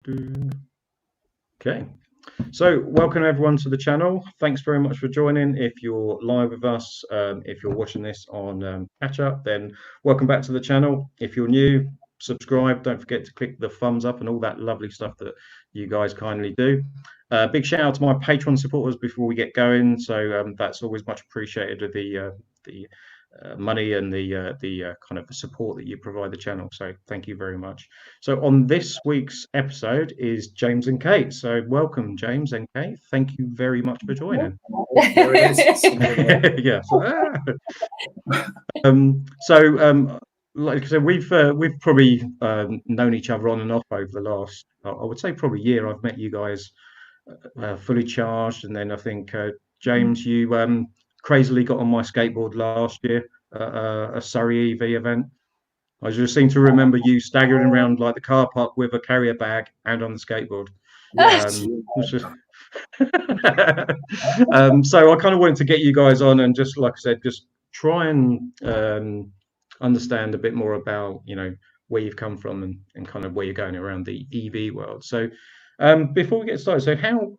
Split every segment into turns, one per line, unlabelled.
Okay, so welcome everyone to the channel. Thanks very much for joining. If you're live with us, if you're watching this on catch up, then welcome back to the channel. If you're new, subscribe. Don't forget to click the thumbs up and all that lovely stuff that you guys kindly do. Big shout out to my Patreon supporters before we get going. So that's always much appreciated, the money and the kind of support that you provide the channel. So thank you very much. So on this week's episode is James and Kate. So welcome, James and Kate. Thank you very much for joining.
There it is.
Yeah. Like I said, we've probably known each other on and off over the last, I would say, probably year. I've met you guys fully charged, and then I think James, you crazily got on my skateboard last year at a Surrey EV event. I just seem to remember you staggering around like the car park with a carrier bag and on the skateboard. So I kind of wanted to get you guys on and just, like I said, just try and understand a bit more about, you know, where you've come from and kind of where you're going around the EV world. So before we get started, so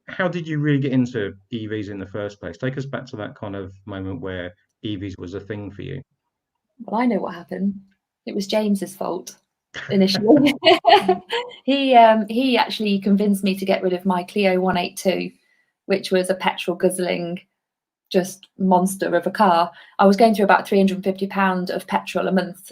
how did you really get into EVs in the first place? Take us back to that kind of moment where EVs was a thing for you.
Well, I know what happened. It was James's fault initially. He actually convinced me to get rid of my Clio 182, which was a petrol guzzling just monster of a car. I was going through about £350 of petrol a month,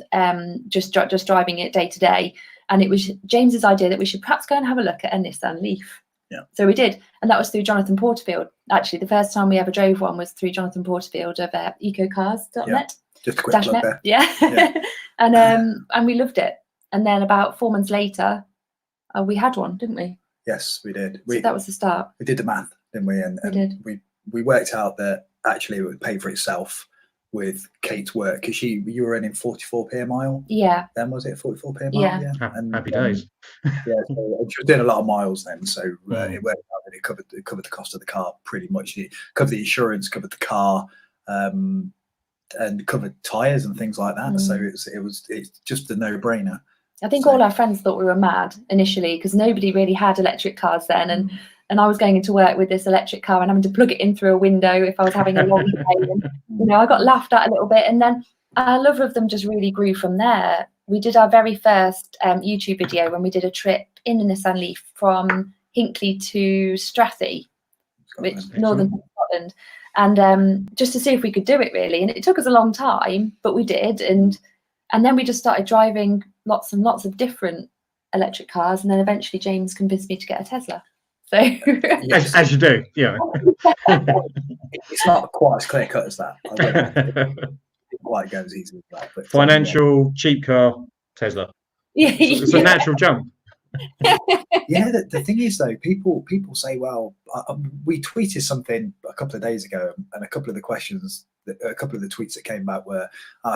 just driving it day to day. And it was James's idea that we should perhaps go and have a look at a Nissan Leaf.
Yeah.
So we did, and that was through Jonathan Porterfield. Actually, the first time we ever drove one was through Jonathan Porterfield of ecocars.net.
Yeah. Just a quick plug there.
Yeah. And we loved it. And then about 4 months later, we had one, didn't we?
Yes, we did.
So that was the start.
We did the math, didn't we? And
we did.
We worked out that actually it would pay for itself with Kate's work, because you were earning 44p a mile.
Yeah.
Then was it 44p a mile?
Yeah.
And happy days.
Yeah. So she was doing a lot of miles then, so it worked out that it covered the cost of the car pretty much. It covered the insurance, covered the car, and covered tires and things like that. So it's just a no-brainer.
I think all our friends thought we were mad initially, because nobody really had electric cars then, and I was going into work with this electric car and having to plug it in through a window if I was having a long day. And, you know, I got laughed at a little bit, and then our love of them just really grew from there. We did our very first YouTube video when we did a trip in a Nissan Leaf from Hinckley to Strathy, which northern Scotland, and just to see if we could do it really. And it took us a long time, but we did, and then we just started driving lots and lots of different electric cars, and then eventually James convinced me to get a Tesla. So
as you do, yeah.
It's not quite as clear cut as that. I don't quite go as easy as that. But
financial cheap car, Tesla. It's a natural jump.
Yeah, the thing is though, people say, well, we tweeted something a couple of days ago, and a couple of the questions, a couple of the tweets that came back were,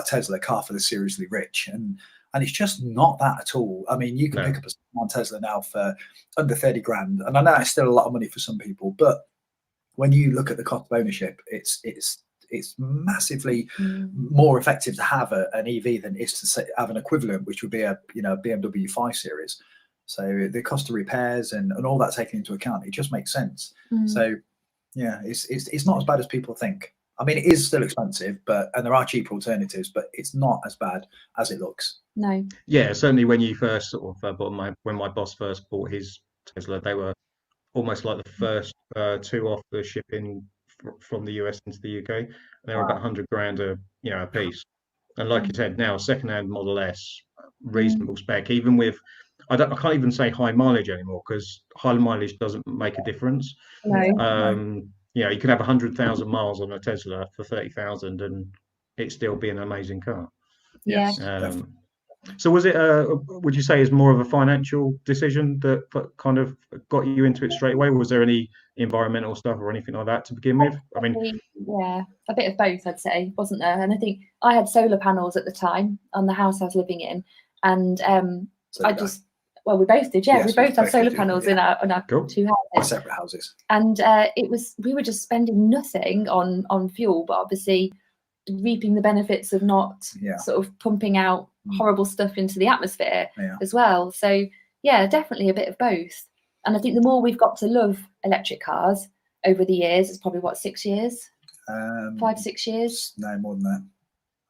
Tesla, car for the seriously rich, and it's just not that at all. I mean, you can pick up a Tesla now for under 30 grand, and I know it's still a lot of money for some people, but when you look at the cost of ownership, it's massively more effective to have an EV than it is to have an equivalent, which would be a BMW 5 Series. So the cost of repairs and all that taken into account, it just makes sense. So yeah, it's not as bad as people think. I mean, it is still expensive, and there are cheaper alternatives, but it's not as bad as it looks.
No.
Yeah, certainly when you first sort of when my boss first bought his Tesla, they were almost like the first two off the shipping from the US into the UK. And they were about 100 grand a piece. And like you said, now second-hand Model S, reasonable spec, even with I can't even say high mileage anymore, because high mileage doesn't make a difference.
No.
You know, you can have 100,000 miles on a Tesla for 30,000 and it still be an amazing car.
Yeah.
So was it, would you say, is more of a financial decision that kind of got you into it straight away? Or was there any environmental stuff or anything like that to begin with? I mean,
yeah, a bit of both, I'd say, wasn't there? And I think I had solar panels at the time on the house I was living in, and we both did. Yeah,
yes,
we both had solar panels in our
cool.
two houses,
separate houses,
and we were just spending nothing on fuel, but obviously reaping the benefits of not sort of pumping out horrible stuff into the atmosphere as well. So yeah, definitely a bit of both. And I think the more we've got to love electric cars over the years, it's probably what, 6 years, 5, 6 years?
No, more than that.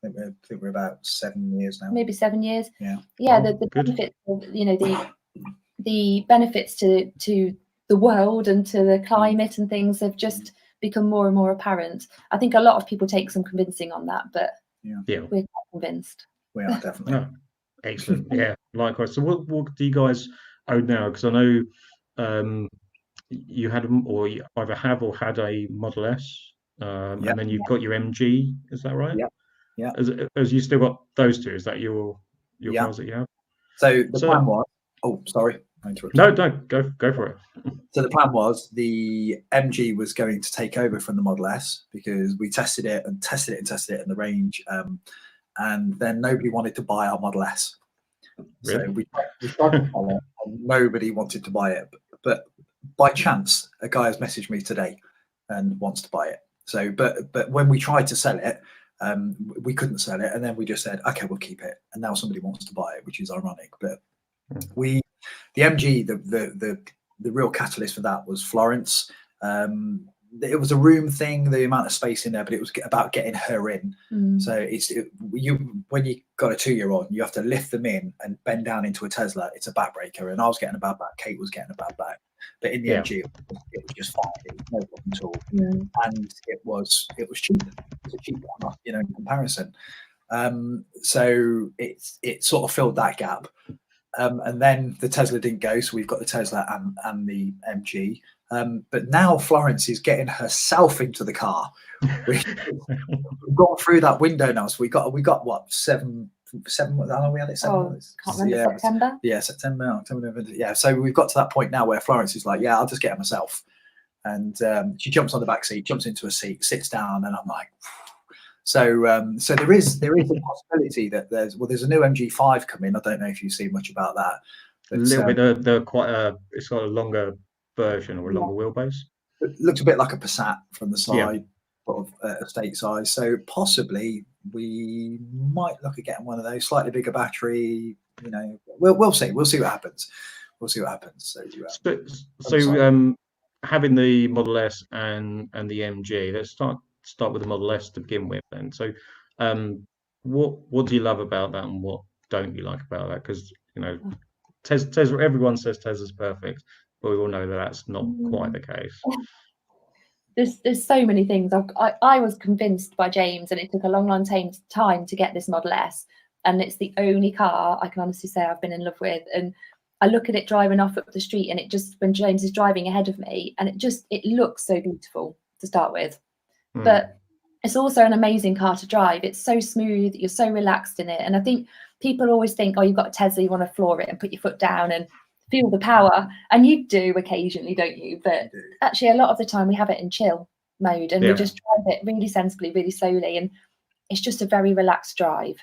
I think we're about 7 years now.
Maybe 7 years.
Yeah.
Yeah,
Oh,
the
good.
benefits of, the benefits to the world and to the climate and things have just become more and more apparent. I think a lot of people take some convincing on that, but
Yeah.
we're quite convinced.
We are definitely.
Oh, excellent. Yeah, likewise. So what do you guys own now? Because I know you had or you either have or had a Model S, and then you've got your MG. Is that right?
Yeah. Yeah.
As you still got those two? Is that your
Yeah.
cars that you have?
So the plan was. Oh, sorry.
No, go for it.
So the plan was the MG was going to take over from the Model S because we tested it in the range, and then nobody wanted to buy our Model S.
Really?
So we tried to sell it, and nobody wanted to buy it. But by chance, a guy has messaged me today and wants to buy it. So, but when we tried to sell it, we couldn't sell it, and then we just said, okay, we'll keep it. And now somebody wants to buy it, which is ironic. But the MG, the real catalyst for that was Florence. It was a room thing, the amount of space in there, but it was about getting her in. So when you got a 2-year-old, you have to lift them in and bend down into a Tesla. It's a backbreaker, and I was getting a bad back. Kate was getting a bad back, but in the MG, it was just fine. It was no problem at all, and it was cheap. It was a cheap one, in comparison. So it sort of filled that gap. And then the Tesla didn't go, so we've got the Tesla and the MG. But now Florence is getting herself into the car. We've gone through that window now, so we got what 7. How long we had it? 7 months.
Can't remember. September.
Yeah, September, October, November. Yeah, so we've got to that point now where Florence is like, yeah, I'll just get it myself. And she jumps on the back seat, jumps into a seat, sits down, and I'm like. So there is a possibility that there's a new MG5 coming. I don't know if you see much about that.
But, a little bit. They're quite it's got a longer version or a longer wheelbase.
It looks a bit like a Passat from the side, sort of estate size. So possibly we might look at getting one of those. Slightly bigger battery. We'll see. We'll see what happens.
So having the Model S and the MG, let's start with the Model S to begin with then. So what do you love about that and what don't you like about that? Because Tesla, everyone says Tesla's perfect, but we all know that that's not quite the case.
There's so many things. I was convinced by James, and it took a long time to get this Model S, and it's the only car I can honestly say I've been in love with. And I look at it driving off up the street, and it just, when James is driving ahead of me, and it looks so beautiful to start with. But it's also an amazing car to drive. It's so smooth. You're so relaxed in it. And I think people always think, oh, you've got a Tesla, you want to floor it and put your foot down and feel the power. And you do occasionally, don't you? But actually, a lot of the time we have it in chill mode, and we just drive it really sensibly, really slowly. And it's just a very relaxed drive.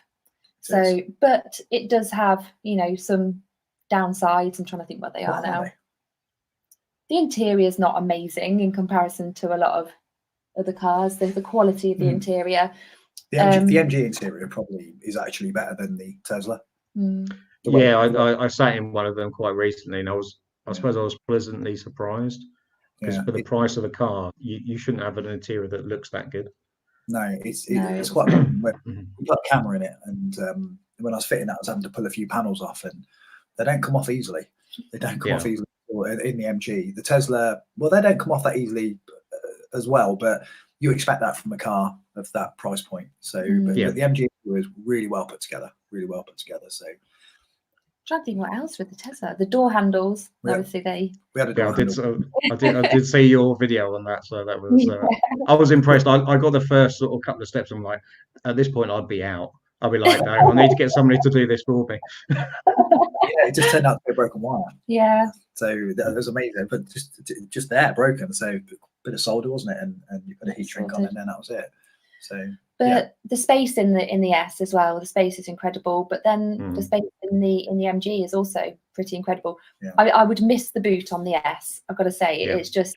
So, but it does have, some downsides. I'm trying to think what they are now. The interior is not amazing in comparison to a lot of other cars. The quality of the interior.
The MG interior probably is actually better than the Tesla.
Yeah, I sat in one of them quite recently, and I suppose I was pleasantly surprised because for the price of the car, you shouldn't have an interior that looks that good.
No, it's quite. We got a camera in it, and when I was fitting that, I was having to pull a few panels off, and they don't come off easily. They don't come off easily in the MG. The Tesla, well, they don't come off that easily as well, but you expect that from a car of that price point. So, but the MG was really well put together. So,
trying to think what else with the Tesla. The door handles, obviously
we had a door handle.
I did see your video on that, so that was I was impressed. I got the first sort of couple of steps. I'm like, at this point, I'd be out. I'd be like, no, I need to get somebody to do this for me.
It just turned out to be a broken wire.
Yeah.
So that was amazing, but just there broken. So a bit of solder, wasn't it? And you put a heat shrink on it, and then that was it. So.
But the space in the S as well, the space is incredible. But then the space in the MG is also pretty incredible. Yeah. I would miss the boot on the S. I've got to say, it's just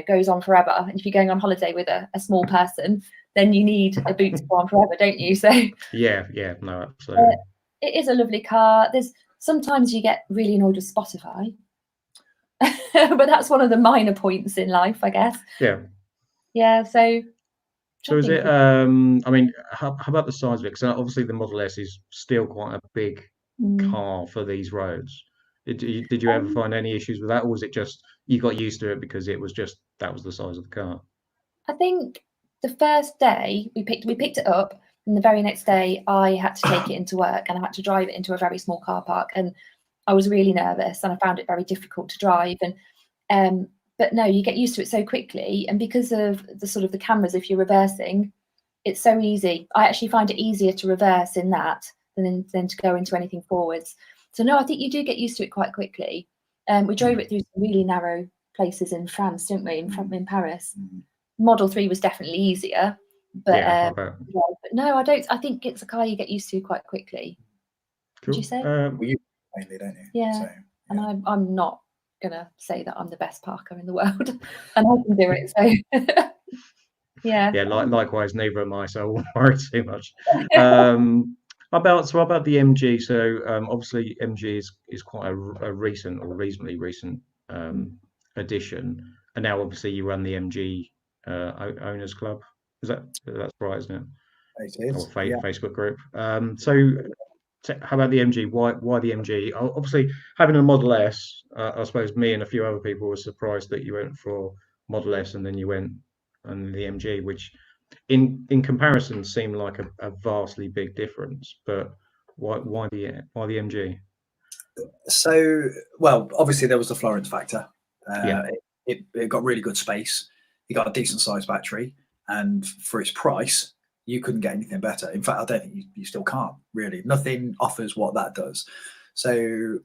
goes on forever. And if you're going on holiday with a small person, then you need a boot to go on forever, don't you? So
yeah, no, absolutely.
It is a lovely car. There's Sometimes you get really annoyed with Spotify, but that's one of the minor points in life, I guess.
Yeah.
Yeah. So
is it? I mean, how about the size of it? Because obviously the Model S is still quite a big car for these roads. Did you ever find any issues with that, or was it just you got used to it because it was just that was the size of the car?
I think the first day we picked it up, and the very next day I had to take it into work, and I had to drive it into a very small car park, and I was really nervous, and I found it very difficult to drive. And but no, you get used to it so quickly, and because of the sort of the cameras, if you're reversing, it's so easy. I actually find it easier to reverse in that than to go into anything forwards. So no, I think you do get used to it quite quickly. We drove it through some really narrow places in France, didn't we? In Paris. Model 3 was definitely easier, but yeah, but no, I don't. I think it's a car you get used to quite quickly.
Cool.
Would you say?
Well, you mainly, don't you?
Yeah.
So, yeah.
And I'm not gonna say that I'm the best parker in the world, and I can do it. So yeah.
Yeah. Likewise, neither am I. So I won't worry too much. About the MG. So obviously MG is quite a recent or reasonably recent addition, and now obviously you run the MG Owners Club. That's right, isn't it?
It is.
Or Facebook group. So how about the MG? Why the MG? Obviously, having a Model S, I suppose me and a few other people were surprised that you went for Model S and then you went on the MG, which in comparison seemed like a vastly big difference. But why the MG?
So, well, obviously there was the Florence factor.
Yeah.
It got really good space. It got a decent sized battery, and for its price, you couldn't get anything better. In fact, I don't think you still can't really. Nothing offers what that does. So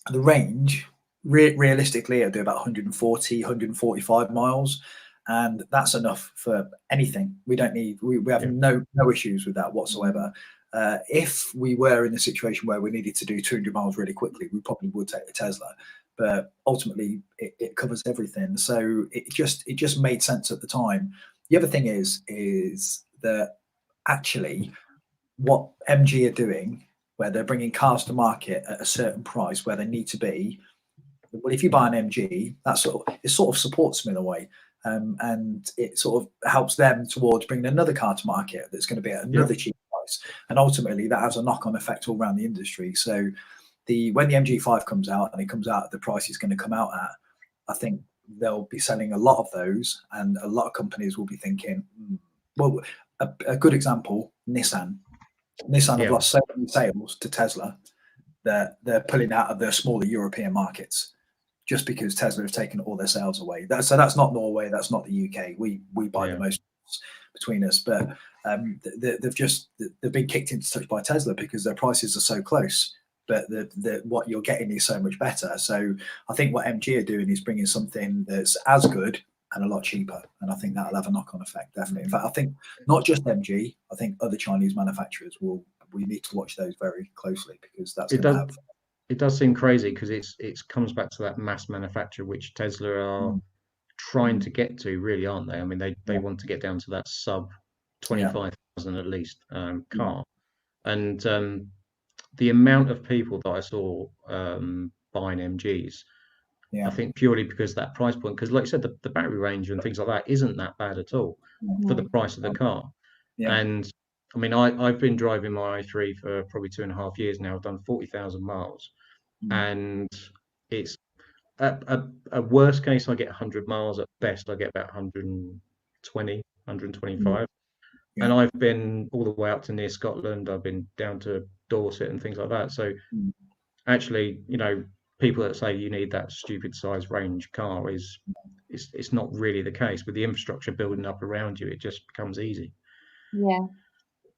the range, realistically, it'll do about 140, 145 miles. And that's enough for anything. We don't need, we have no issues with that whatsoever. If we were in a situation where we needed to do 200 miles really quickly, we probably would take the Tesla. But ultimately, it covers everything. So it just made sense at the time. The other thing is that actually what MG are doing, where they're bringing cars to market at a certain price where they need to be, well, if you buy an MG, it sort of supports them in a way. And it sort of helps them towards bringing another car to market that's going to be at another cheap price. And ultimately, that has a knock-on effect all around the industry. So when the MG5 comes out and it comes out at the price it's going to come out at, I think they'll be selling a lot of those, and a lot of companies will be thinking, well, a good example, Nissan have lost so many sales to Tesla that they're pulling out of their smaller European markets just because Tesla have taken all their sales away. So that's not Norway, that's not the UK. We buy the most between us, but they've been kicked into touch by Tesla because their prices are so close, but what you're getting is so much better. So I think what MG are doing is bringing something that's as good and a lot cheaper, and I think that'll have a knock-on effect, definitely. In fact, I think not just MG, I think other Chinese manufacturers we need to watch those very closely, because that's going to have.
It does seem crazy because it comes back to that mass manufacture which Tesla are trying to get to, really, aren't they? I mean, they want to get down to that sub 25,000 at least car, and the amount of people that I saw buying MGs, I think purely because that price point, because like you said, the battery range and things like that isn't that bad at all for the price of the car. And I mean, I've been driving my i3 for probably 2.5 years now. I've done 40,000 miles, and it's a worst case I get 100 miles. At best I get about 120, 125. And I've been all the way up to near Scotland. I've been down to Dorset and things like that. So actually, people that say you need that stupid size range car it's not really the case. With the infrastructure building up around you, it just becomes easy.
Yeah,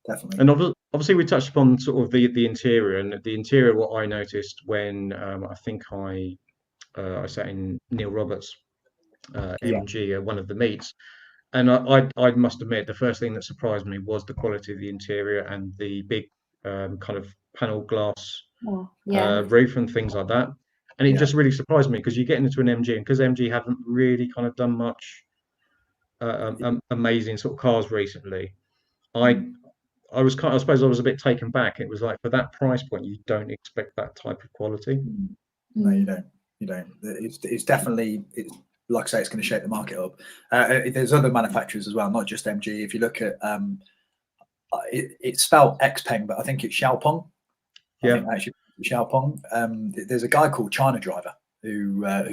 definitely.
And obviously we touched upon sort of the interior, and the interior, what I noticed when I think I sat in Neil Roberts' MG at one of the meets, and I must admit the first thing that surprised me was the quality of the interior and the big kind of panel glass roof and things like that. And it just really surprised me, because you get into an MG, and because MG haven't really kind of done much amazing sort of cars recently, I suppose I was a bit taken back. It was like, for that price point, you don't expect that type of quality.
No, you don't. You don't. It's definitely, like I say, it's going to shake the market up. There's other manufacturers as well, not just MG. If you look at it's spelled Xpeng, but I think it's Xiaopeng. I think actually Xiaopeng. There's a guy called China Driver who I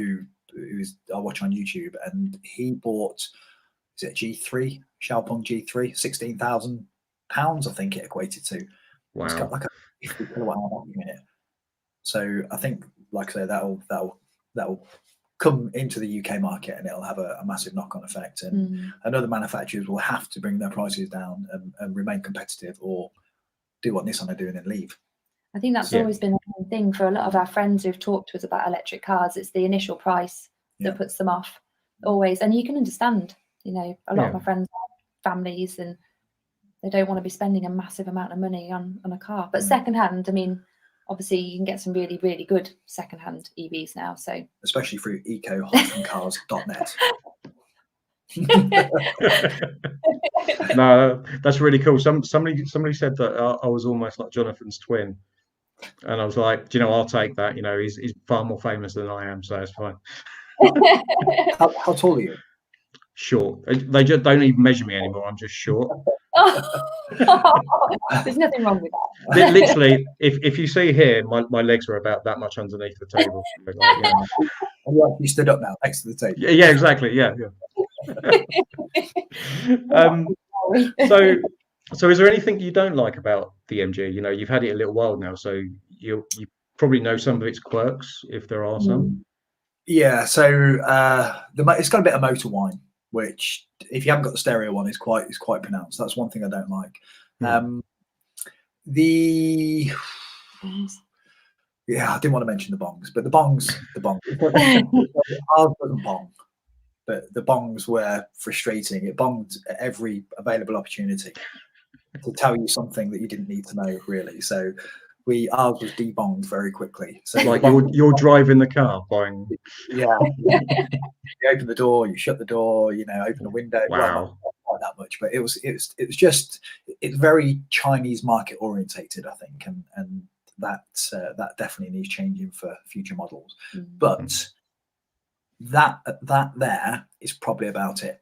watch on YouTube, and he bought, is it G3, Xiaopeng G3, £16,000, I think it equated to.
Wow.
It's got like a 50 kilowatt hour battery in it. So I think, like I say, that'll come into the UK market, and it'll have a massive knock-on effect. And other manufacturers will have to bring their prices down and remain competitive, or do what Nissan are doing and leave.
I think that's always been the main thing for a lot of our friends who've talked to us about electric cars. It's the initial price that puts them off, always. And you can understand, you know, a lot of my friends have families, and they don't want to be spending a massive amount of money on a car. But secondhand, I mean, obviously you can get some really, really good secondhand EVs now. So
especially through eco-cars.net.
No, that's really cool. Somebody said that I was almost like Jonathan's twin, and I was like, do you know, I'll take that. You know, he's far more famous than I am, so it's fine.
How tall are you?
Short. They just don't even measure me anymore. I'm just short.
There's nothing wrong with that.
Literally, if you see here, my legs are about that much underneath the table. Like,
you stood up now next to the table.
Yeah, exactly. Yeah. So is there anything you don't like about the MG? You know, you've had it a little while now, so you probably know some of its quirks, if there are some.
Yeah, so it's got a bit of motor whine, which, if you haven't got the stereo one, is quite pronounced. That's one thing I don't like. I didn't want to mention the bongs, but the bongs. Ours doesn't bong, but the bongs were frustrating. It bonged at every available opportunity to tell you something that you didn't need to know, really. So ours was debonged very quickly. So
like you're driving the car, buying.
Yeah. You open the door, you shut the door, you know, open the window.
Wow.
Well, not that much, but it's very Chinese market orientated, I think, and that definitely needs changing for future models. But that there is probably about it.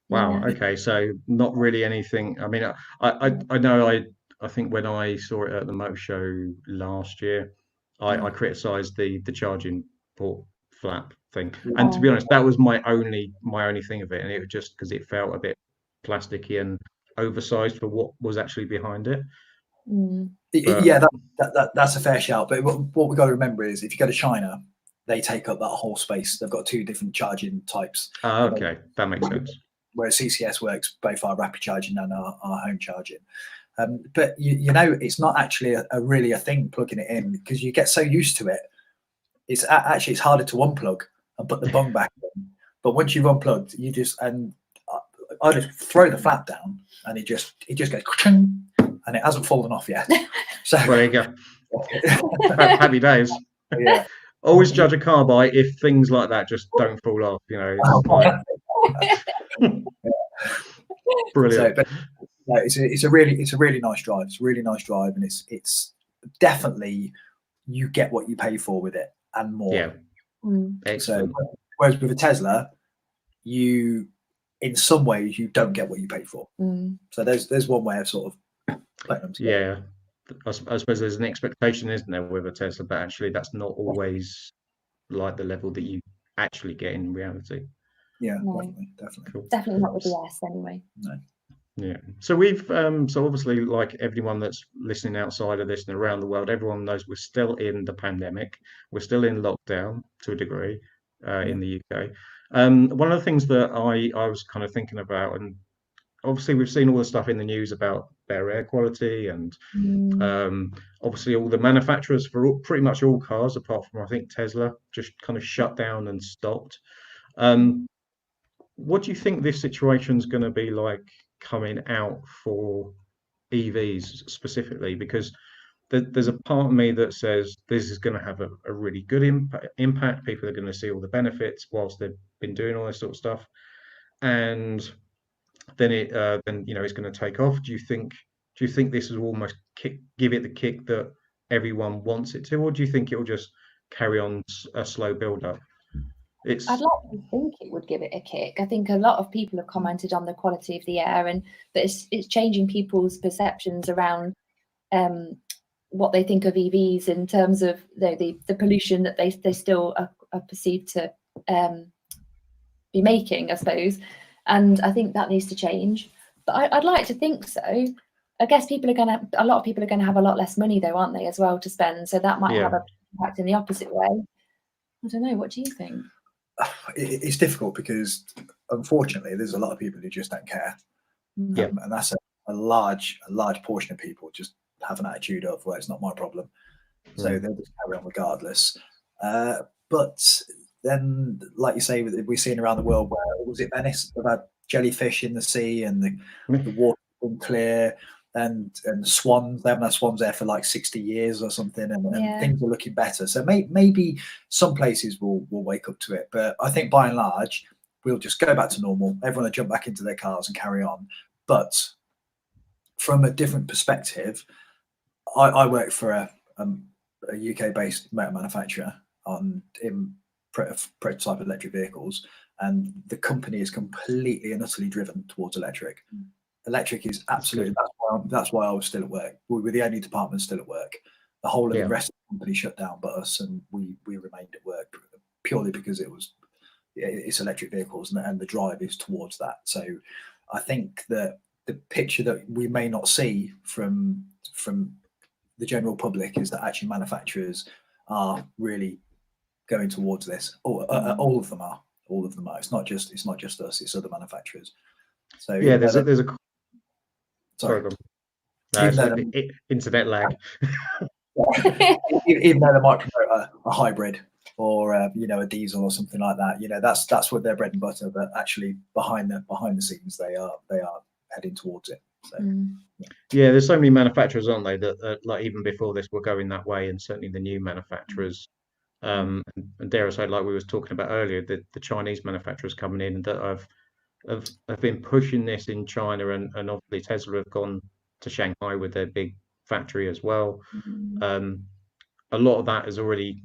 Wow. Okay. So not really anything. I mean, I know. I think when I saw it at the motor show last year, I criticised the charging port flap thing, and to be honest, that was my only thing of it, and it was just because it felt a bit plasticky and oversized for what was actually behind it.
Yeah, that's a fair shout. But what we've got to remember is, if you go to China, they take up that whole space. They've got 2 different charging types.
Okay, that makes sense.
Whereas CCS works both our rapid charging and our home charging. But you know, it's not actually really a thing plugging it in, because you get so used to it. It's actually, it's harder to unplug and put the bung back in. But once you've unplugged, you just, and I just throw the flap down, and it just goes, and it hasn't fallen off yet. So
well, there you go. Happy days.
Yeah.
Always judge a car by if things like that just don't fall off. You know. Brilliant.
So, but it's a really nice drive. It's a really nice drive, and it's definitely, you get what you pay for with it and more.
Yeah. Excellent.
So, whereas with a Tesla, in some ways you don't get what you pay for. So there's one way of sort of putting them together.
Yeah. I suppose there's an expectation, isn't there, with a Tesla, but actually that's not always like the level that you actually get in reality.
Yeah, definitely.
Cool.
Definitely not with the S anyway.
No.
Yeah. So we've so obviously, like everyone that's listening outside of this and around the world, everyone knows we're still in the pandemic. We're still in lockdown to a degree in the UK. One of the things that I was kind of thinking about, and obviously we've seen all the stuff in the news about their air quality, and obviously all the manufacturers for pretty much all cars, apart from I think Tesla, just kind of shut down and stopped. What do you think this situation is going to be like coming out for EVs specifically? Because there's a part of me that says this is going to have a really good impact. People are going to see all the benefits whilst they've been doing all this sort of stuff, and then you know, it's going to take off. Do you think Do you think this will almost give it the kick that everyone wants it to, or do you think it will just carry on a slow build up?
I'd like to think it would give it a kick. I think a lot of people have commented on the quality of the air, and that it's changing people's perceptions around what they think of EVs in terms of the pollution that they still are perceived to be making, I suppose. And I think that needs to change. But I'd like to think so. I guess a lot of people are going to have a lot less money though, aren't they, as well, to spend? So that might have an impact in the opposite way. I don't know. What do you think?
It's difficult because, unfortunately, there's a lot of people who just don't care, and that's a large portion of people just have an attitude of, well, it's not my problem, so they'll just carry on regardless. But then, like you say, we've seen around the world where, was it Venice, about jellyfish in the sea and the water unclear, and swans. They haven't had swans there for like 60 years or something, and things are looking better. So maybe some places will wake up to it, but I think by and large we'll just go back to normal. Everyone will jump back into their cars and carry on. But from a different perspective, I work for a UK-based motor manufacturer in prototype electric vehicles, and the company is completely and utterly driven towards electric. Electric is absolutely, that's why I was still at work. We were the only department still at work. The whole of the rest of the company shut down but us, and we remained at work purely because it's electric vehicles, and the drive is towards that. So I think that the picture that we may not see from the general public is that actually manufacturers are really going towards this. All of them are. It's not just us, it's other manufacturers. So there's a sorry.
No, internet lag.
Even though they might promote a hybrid or a diesel or something like that, that's what their bread and butter. But actually, behind the scenes, they are heading towards it. So,
there's so many manufacturers, aren't they, that like even before this were going that way, and certainly the new manufacturers. And dare I say, like we was talking about earlier, the Chinese manufacturers coming in that have been pushing this in China, and obviously Tesla have gone to Shanghai with their big factory as well. A lot of that has already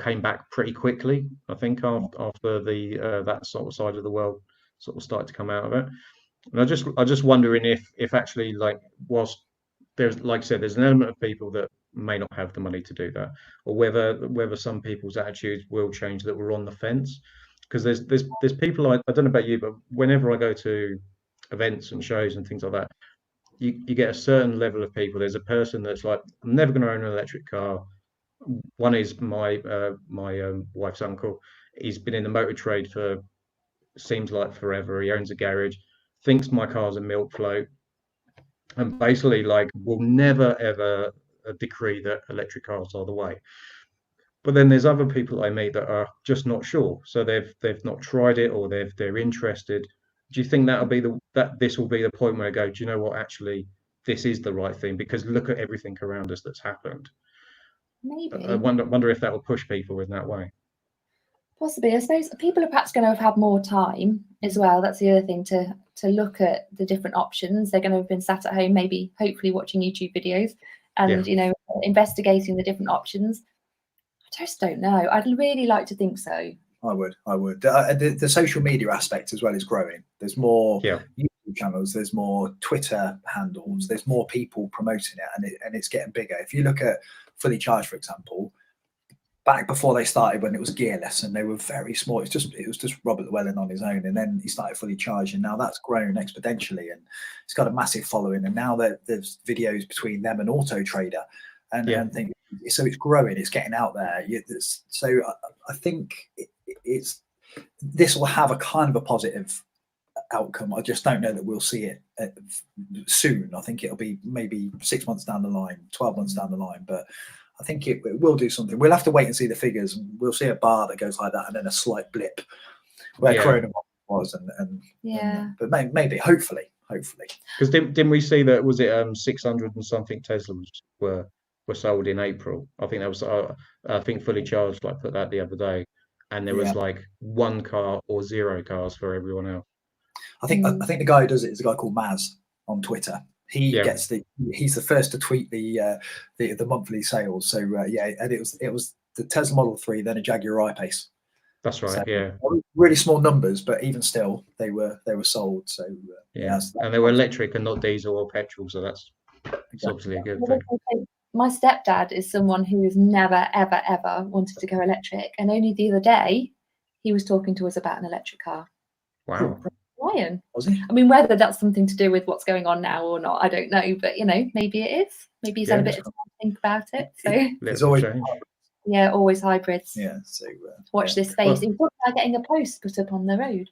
came back pretty quickly, I think, after the that sort of side of the world sort of started to come out of it. And I just wondering if actually, like, whilst there's, like I said, there's an element of people that may not have the money to do that, or whether some people's attitudes will change that were on the fence. Because there's people, I don't know about you, but whenever I go to events and shows and things like that, you get a certain level of people. There's a person that's like, I'm never going to own an electric car. One is my wife's uncle. He's been in the motor trade for, seems like forever. He owns a garage, thinks my car's a milk float, and basically like will never ever decree that electric cars are the way. But then there's other people I meet that are just not sure, so they've not tried it, or they're interested. Do you think this will be the point where I go, do you know what, actually this is the right thing, because look at everything around us that's happened?
Maybe.
I wonder if that will push people in that way.
Possibly. I suppose people are perhaps going to have had more time as well. That's the other thing, to look at the different options. They're going to have been sat at home, maybe hopefully watching YouTube videos and investigating the different options. I just don't know. I'd really like to think so. I
would. The social media aspect as well is growing. There's more YouTube channels. There's more Twitter handles. There's more people promoting it, and it's getting bigger. If you look at Fully Charged, for example, back before they started, when it was gearless and they were very small, it was just Robert Llewellyn on his own, and then he started Fully Charged, and now that's grown exponentially, and it's got a massive following. And now there's videos between them and Auto Trader, and things. So it's growing, it's getting out there. So I think this will have a kind of a positive outcome. I just don't know that we'll see it soon. I think it'll be maybe 6 months down the line, 12 months down the line, but I think it will do something. We'll have to wait and see the figures. We'll see a bar that goes like that, and then a slight blip where coronavirus was, but maybe, hopefully.
Because didn't we see that, was it 600 and something Teslas were sold in April? I think that was I think Fully Charged like put that the other day, and there was like 1 car or 0 cars for everyone else.
I think the guy who does it is a guy called Maz on Twitter. He gets he's the first to tweet the monthly sales. So yeah, and it was the Tesla Model 3, then a Jaguar I-Pace.
That's right.
So,
yeah.
Really small numbers, but even still, they were sold. So
and they were electric and not diesel or petrol. So that's obviously a good thing.
My stepdad is someone who's never, ever, ever wanted to go electric, and only the other day he was talking to us about an electric car.
Wow.
Ryan.
Was he?
I mean, whether that's something to do with what's going on now or not, I don't know. But you know, maybe it is. Maybe he's had a bit of time to think about it. So
it's always
always hybrids.
Yeah. So
watch this space. He was talking about getting a post put up on the road.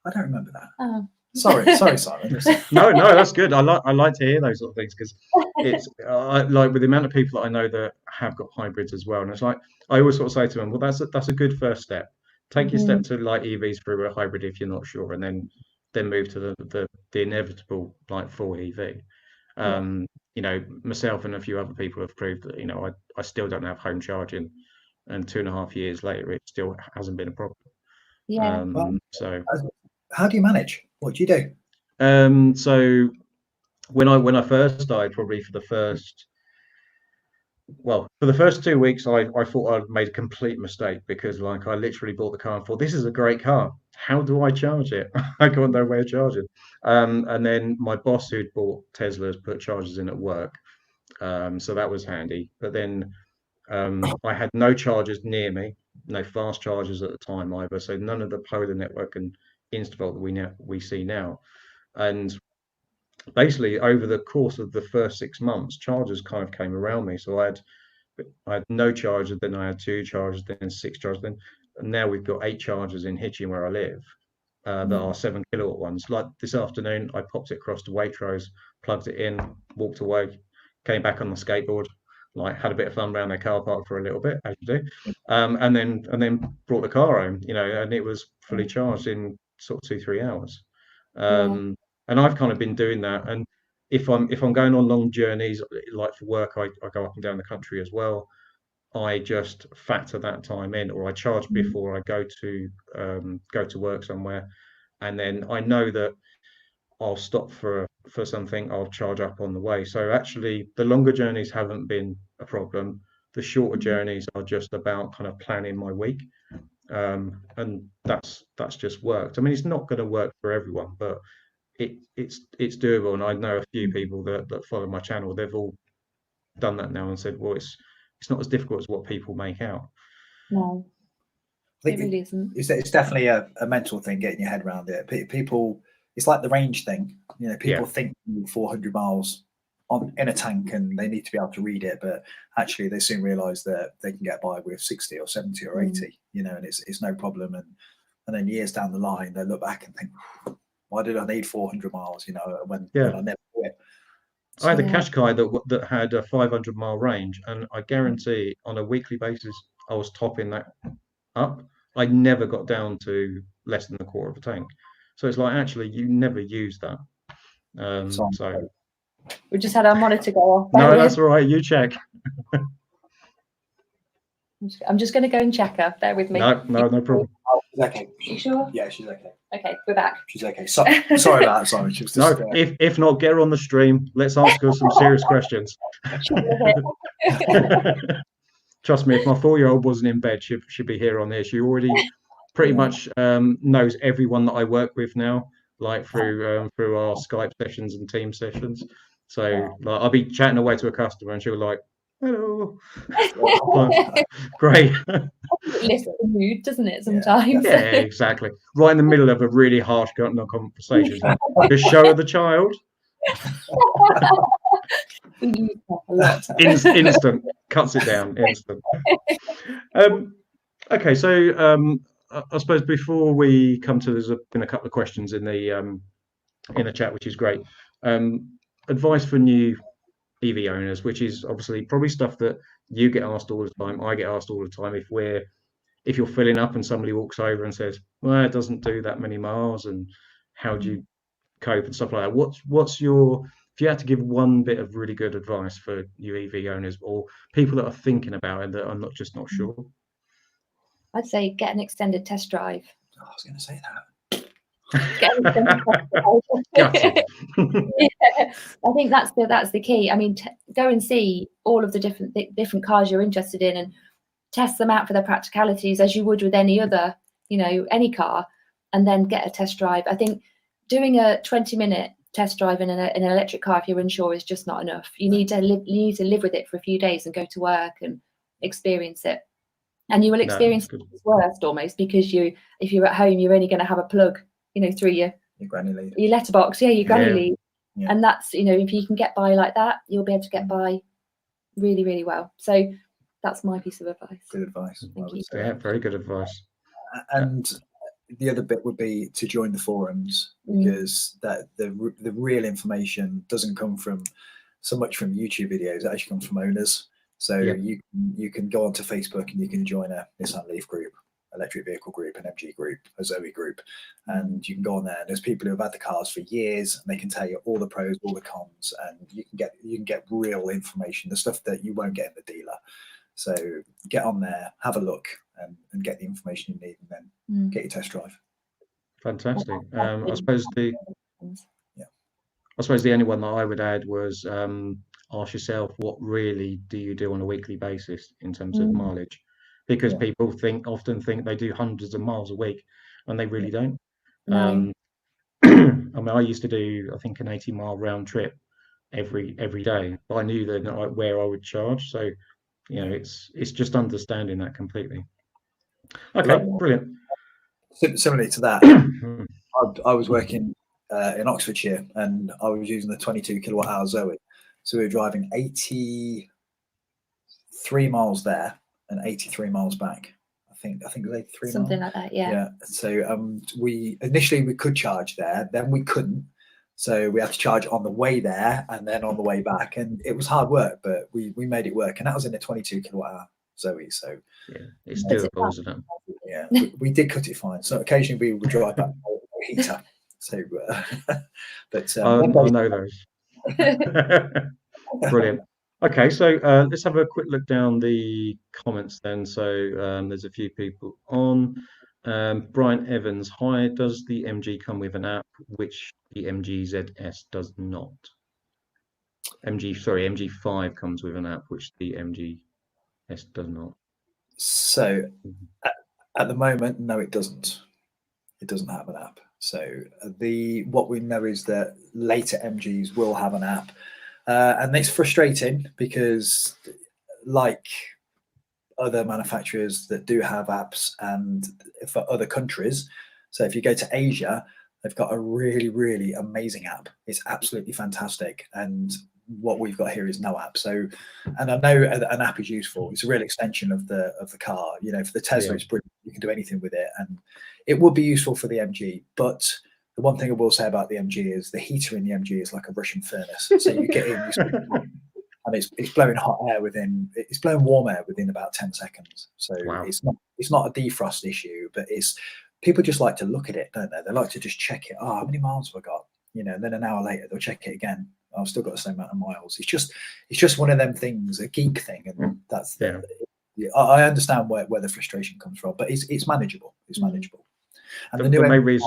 I don't remember that.
Oh.
Sorry, Simon.
No, that's good. I like to hear those sort of things, because it's like with the amount of people that I know that have got hybrids as well, and it's like I always sort of say to them, well, that's a good first step. Take your step to like EVs through a hybrid if you're not sure, and then move to the inevitable like full EV. You know, myself and a few other people have proved that, you know, I still don't have home charging, and 2.5 years later it still hasn't been a problem.
Yeah.
So
how do you manage? What do you do?
So when I first started, probably for the first 2 weeks, I thought I'd made a complete mistake, because like I literally bought the car and thought, this is a great car. How do I charge it? I got no way of charging. And then my boss, who'd bought Teslas, put chargers in at work. So that was handy. But then I had no chargers near me, no fast chargers at the time either. So none of the Polar Network and Instavolt that we see now. And basically over the course of the first 6 months, chargers kind of came around me. So I had no chargers, then I had 2 chargers, then 6 chargers, and now we've got 8 chargers in Hitchin where I live, that are 7 kilowatt ones. Like this afternoon, I popped it across to Waitrose, plugged it in, walked away, came back on the skateboard, like had a bit of fun around their car park for a little bit, as you do, and then brought the car home, you know, and it was fully charged in sort of 2-3 hours. And I've kind of been doing that. And if I'm going on long journeys, like for work, I go up and down the country as well. I just factor that time in, or I charge before I go to work somewhere, and then I know that I'll stop for something. I'll charge up on the way. So actually, the longer journeys haven't been a problem. The shorter journeys are just about kind of planning my week, and that's just worked. I mean, it's not going to work for everyone, but it's doable. And I know a few people that follow my channel. They've all done that now and said, well, it's not as difficult as what people make out.
No, it really isn't.
It's definitely a mental thing, getting your head around it. People, it's like the range thing. You know, people think 400 miles in a tank and they need to be able to read it, but actually they soon realise that they can get by with 60 or 70 or 80. You know, and it's no problem. And then years down the line, they look back and think, why did I need 400 miles? You know, when I never do it.
I had a Qashqai that had a 500-mile range, and I guarantee on a weekly basis I was topping that up. I never got down to less than a quarter of a tank. So it's like, actually, you never use that. So
we just had our monitor go off.
No, that's all right. You check.
I'm just going to go and check her. Bear with me.
No problem.
Oh, she's okay.
You sure?
Yeah, she's okay.
Okay, we're back.
She's okay. Sorry about that, Simon. She was just,
if not, get her on the stream. Let's ask her some serious questions. Trust me, if my 4-year-old wasn't in bed, she'd be here on here. She already pretty much knows everyone that I work with now, like through our Skype sessions and team sessions. So like, I'll be chatting away to a customer and she'll like, hello. Great.
Lifts the mood, doesn't it, sometimes?
Yeah, exactly. Right in the middle of a really harsh conversation. Like, just show her the child. Instant. Cuts it down. Instant. Okay, so I suppose before we come to, there's been a couple of questions in the chat, which is great. Advice for new EV owners, which is obviously probably stuff that you get asked all the time. I get asked all the time. If you're filling up and somebody walks over and says, well, it doesn't do that many miles, and how do you cope and stuff like that. What's your, if you had to give one bit of really good advice for new EV owners or people that are thinking about it that are not sure?
I'd say get an extended test drive.
I was going to say that.
Gutted.
Yeah, I think that's the key. I mean, go and see all of the different cars you're interested in and test them out for their practicalities as you would with any other, any car, and then get a test drive. I think doing a 20-minute test drive in an electric car, if you're unsure, is just not enough. You need to live with it for a few days and go to work and experience it. And you will experience it worst almost, because if you're at home, you're only going to have a plug, through your
granny lead,
your letterbox, your granny lead.
Yeah.
And that's, if you can get by like that, you'll be able to get by really, really well. So that's my piece of advice.
Good advice.
Yeah, very good advice.
And the other bit would be to join the forums, because the real information doesn't come from so much from YouTube videos. It actually comes from owners. So you can go onto Facebook and you can join a Nissan Leaf group, electric vehicle group, an MG group, a Zoe group, and you can go on there. And there's people who have had the cars for years, and they can tell you all the pros, all the cons, and you can get real information, the stuff that you won't get in the dealer. So get on there, have a look, and get the information you need, and then get your test drive.
Fantastic. I suppose the only one that I would add was ask yourself, what really do you do on a weekly basis in terms of mileage? Because people often think they do hundreds of miles a week, and they really don't.
No.
I mean, I used to do, I think, an 80-mile round trip every day, but I knew that where I would charge. So, it's just understanding that completely. Okay, brilliant.
Similarly to that, I was working in Oxfordshire, and I was using the 22 kilowatt-hour Zoe. So we were driving 83 miles there and 83 miles back. I think it was 83
something
miles.
like that. Yeah.
So we could charge there, then we couldn't. So we had to charge on the way there and then on the way back, and it was hard work, but we made it work, and that was in a 22 kilowatt-hour Zoe. So
it's doable, isn't it?
Yeah, we did cut it fine. So occasionally we would drive back with a heater. So, but
I know those. Brilliant. Okay, so let's have a quick look down the comments then. So there's a few people on. Brian Evans, hi, does the MG come with an app, which the MG ZS does not? MG5 comes with an app, which the MG S does not.
So at the moment, no, it doesn't. It doesn't have an app. So what we know is that later MGs will have an app, and it's frustrating because, like other manufacturers that do have apps, and for other countries, so if you go to Asia, they've got a really, really amazing app. It's absolutely fantastic, and what we've got here is no app. So, and I know an app is useful. It's a real extension of the car. For the Tesla, it's brilliant. You can do anything with it, and it would be useful for the MG. But the one thing I will say about the MG is the heater in the MG is like a Russian furnace. So you get in, and it's blowing it's blowing warm air within about 10 seconds. So it's not a defrost issue, but people just like to look at it, don't they? They like to just check it. Oh, how many miles have I got? And then an hour later they'll check it again. I've still got the same amount of miles. It's just one of them things, a geek thing, and that's I understand where the frustration comes from, but it's manageable. It's manageable. And the new MG5,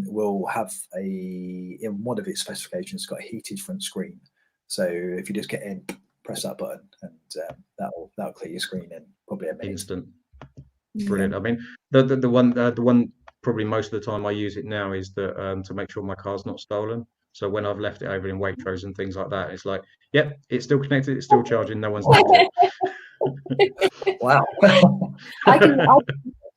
will have in one of its specifications, it's got a heated front screen. So if you just get in, press that button, and that'll clear your screen in probably a minute.
Instant. Brilliant. I mean, the one probably most of the time I use it now is that to make sure my car's not stolen. So when I've left it over in Waitrose and things like that, it's like, yep, it's still connected, it's still charging, no one's nicked it.
Wow.
It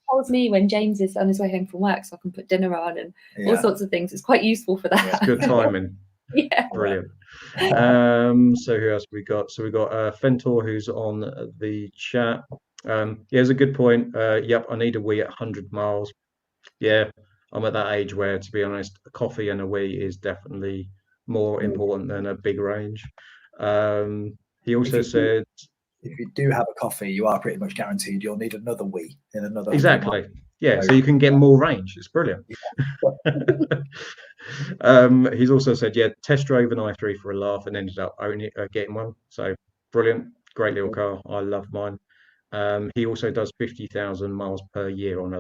tells me when James is on his way home from work, so I can put dinner on and all sorts of things. It's quite useful for that.
Yeah, it's good timing.
Yeah.
Brilliant. So who else we got? So we got Fentor, who's on the chat. It's a good point. Yep, I need a Wii at 100 miles. Yeah, I'm at that age where, to be honest, a coffee and a Wii is definitely more important than a big range. He also said,
if you do have a coffee, you are pretty much guaranteed you'll need another Wii in another.
Exactly. Yeah, so you can get more range. It's brilliant. He's also said, test drove an i3 for a laugh and ended up only getting one. So brilliant, great little car. I love mine. He also does 50,000 miles per year on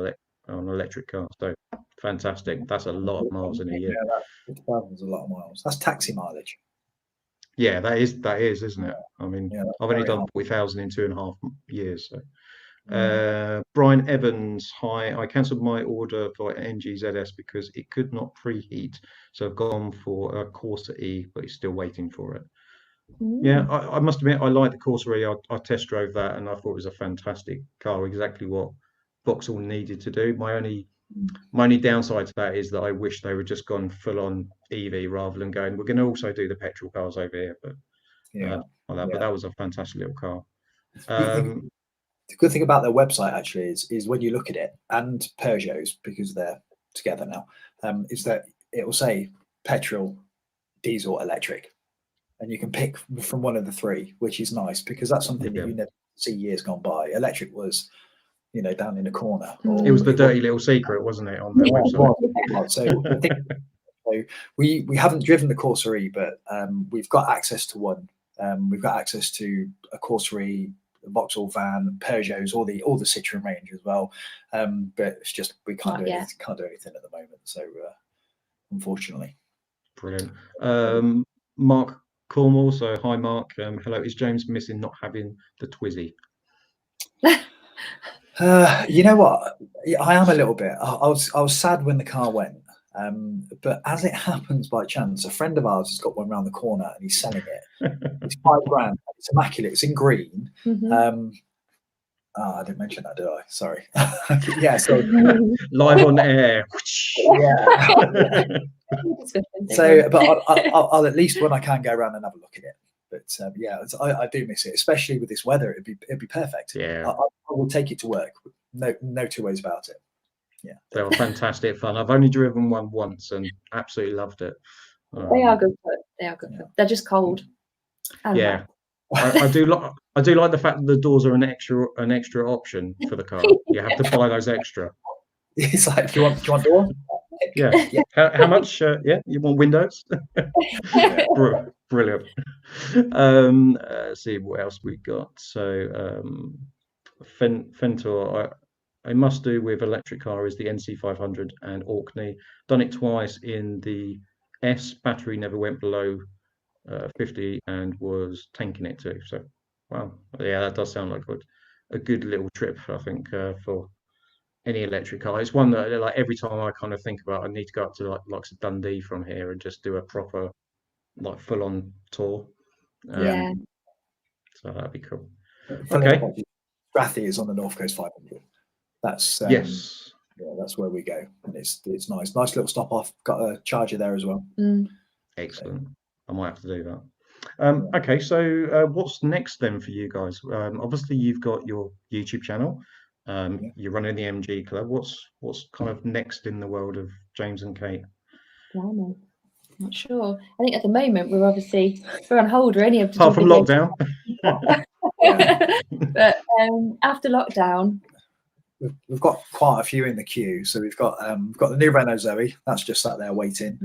electric cars. So fantastic. That's a lot of miles in a year.
Yeah, that 50,000 is a lot of miles. That's taxi mileage.
Yeah, that is, isn't it? I mean,
Yeah,
I've only done
high.
40,000 in 2.5 years. So.
Mm.
Brian Evans, hi. I cancelled my order for NGZS because it could not preheat, so I've gone for a Corsa E, but it's still waiting for it. Yeah, I must admit I like the Corsa E. I test drove that and I thought it was a fantastic car, exactly what Vauxhall needed to do. My only downside to that is that I wish they would just gone full on EV rather than going, we're going to also do the petrol cars over here, but
Yeah,
but that was a fantastic little car.
The good thing about their website actually is when you look at it, and Peugeot's, because they're together now, is that it will say petrol, diesel, electric, and you can pick from one of the three, which is nice because that's something that you never see years gone by. Electric was, down in the corner.
It was the dirty little secret, wasn't it, on their website?
So I think we haven't driven the Corsa E, but we've got access to one. We've got access to a Corsa E, a Vauxhall van, Peugeots, all the Citroen range as well. But it's just we can't do anything at the moment. So unfortunately.
Brilliant. Mark Cornwall. So hi, Mark. Hello. Is James missing not having the Twizy?
You know what? I am a little bit. I was sad when the car went. But as it happens by chance, a friend of ours has got one around the corner and he's selling it. It's £5,000. It's immaculate. It's in green. I didn't mention that, did I? Sorry. Yeah. So
live on air.
Yeah. So, but I'll at least when I can go around and have a look at it. But yeah, I do miss it, especially with this weather. It'd be perfect.
Yeah.
I will take it to work. No two ways about it. Yeah,
they were fantastic fun. I've only driven one once and absolutely loved it.
They are good fun. They're just cold.
Yeah, I do like the fact that the doors are an extra option for the car. You have to buy those extra.
It's like, do you want doors?
Yeah. How much? Yeah, you want windows? Brilliant. Let's see what else we got. So Fentor, I must do with electric car is the NC500 and Orkney. Done it twice in the S. Battery never went below 50 and was tanking it too. So wow, yeah, that does sound like a good little trip, I think, for any electric car. It's one that, like, every time I kind of think about, I need to go up to like Dundee from here and just do a proper, like, full-on tour.
Yeah.
So that'd be cool.
Okay. Strathy is on the North Coast 500. That's
yes.
Yeah, that's where we go, and it's nice. Nice little stop off. Got a charger there as well.
Excellent. I might have to do that. Okay, so what's next then for you guys? Obviously, you've got your YouTube channel. You're running the MG Club. What's kind of next in the world of James and Kate?
Not sure. I think at the moment we're on hold. We're only able to
apart from lockdown.
But after lockdown,
we've got quite a few in the queue. So we've got the new Renault Zoe. That's just sat there waiting.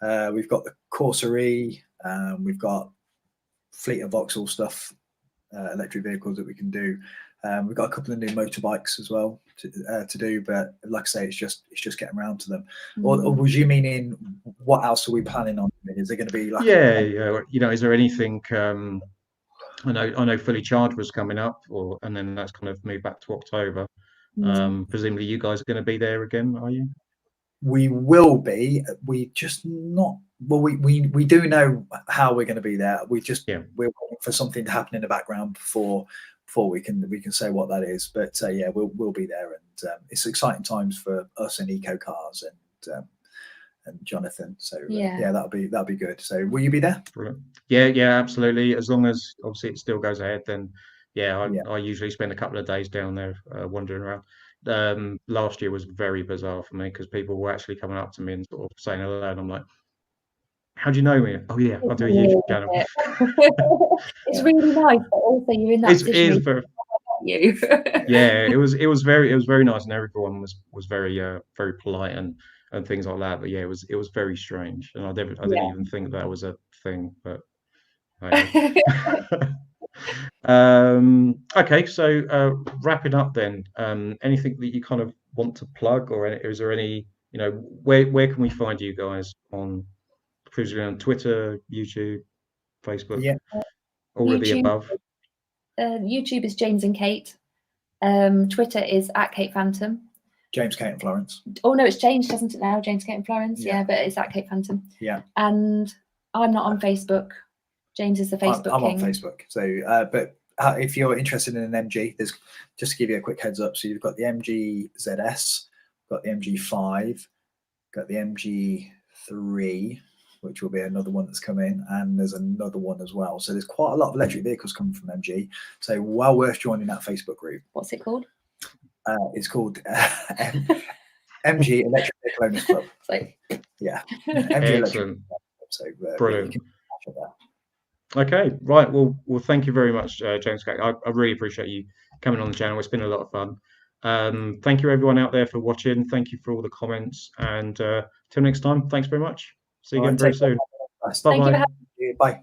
We've got the Corsa E. We've got fleet of Vauxhall stuff, electric vehicles that we can do. We've got a couple of new motorbikes as well to do, but like I say, it's just getting around to them. Or was you meaning what else are we planning on? Is there going to be like
is there anything? I know Fully Charged was coming up, and then that's kind of moved back to October. Presumably, you guys are going to be there again, are you?
We will be. We just not. Well, we do know how we're going to be there. We're waiting for something to happen in the background before we can say what that is. But yeah, we'll be there, and it's exciting times for us and Eco Cars and Jonathan. So yeah, that'll be good. So will you be there?
Brilliant. Yeah, absolutely. As long as obviously it still goes ahead, then I usually spend a couple of days down there wandering around. Last year was very bizarre for me because people were actually coming up to me and sort of saying hello, and I'm like, how do you know me? Oh yeah, I do a YouTube channel.
It's really nice, but also you're in that position.
Yeah, it was very nice, and everyone was very very polite and things like that. But yeah, it was very strange, and I didn't even think that was a thing. But Okay, so wrapping up then, anything that you kind of want to plug, or is there any, you know, where can we find you guys on, presumably on Twitter, YouTube, Facebook,
Yeah.
all of the
YouTube,
above?
YouTube is James and Kate. Twitter is @KatePhantom.
James, Kate and Florence.
Oh no, it's changed, hasn't it now? James, Kate and Florence.
Yeah.
Yeah, but it's @KatePhantom.
Yeah.
And I'm not on Facebook. James is the Facebook
I'm
king.
on Facebook. So, but if you're interested in an MG, there's, just to give you a quick heads up. So you've got the MG ZS, got the MG5, got the MG3, which will be another one that's coming, and there's another one as well. So there's quite a lot of electric vehicles coming from MG. So well worth joining that Facebook group.
What's it called?
It's called MG Electric Vehicle Owners Club.
So,
yeah, MG
Excellent.
So
Brilliant.
you can catch up there.
Okay, right. Well, thank you very much, James. I really appreciate you coming on the channel. It's been a lot of fun. Thank you everyone out there for watching. Thank you for all the comments, and till next time, thanks very much. See you again very soon.
Bye.
Thank you for having
Bye.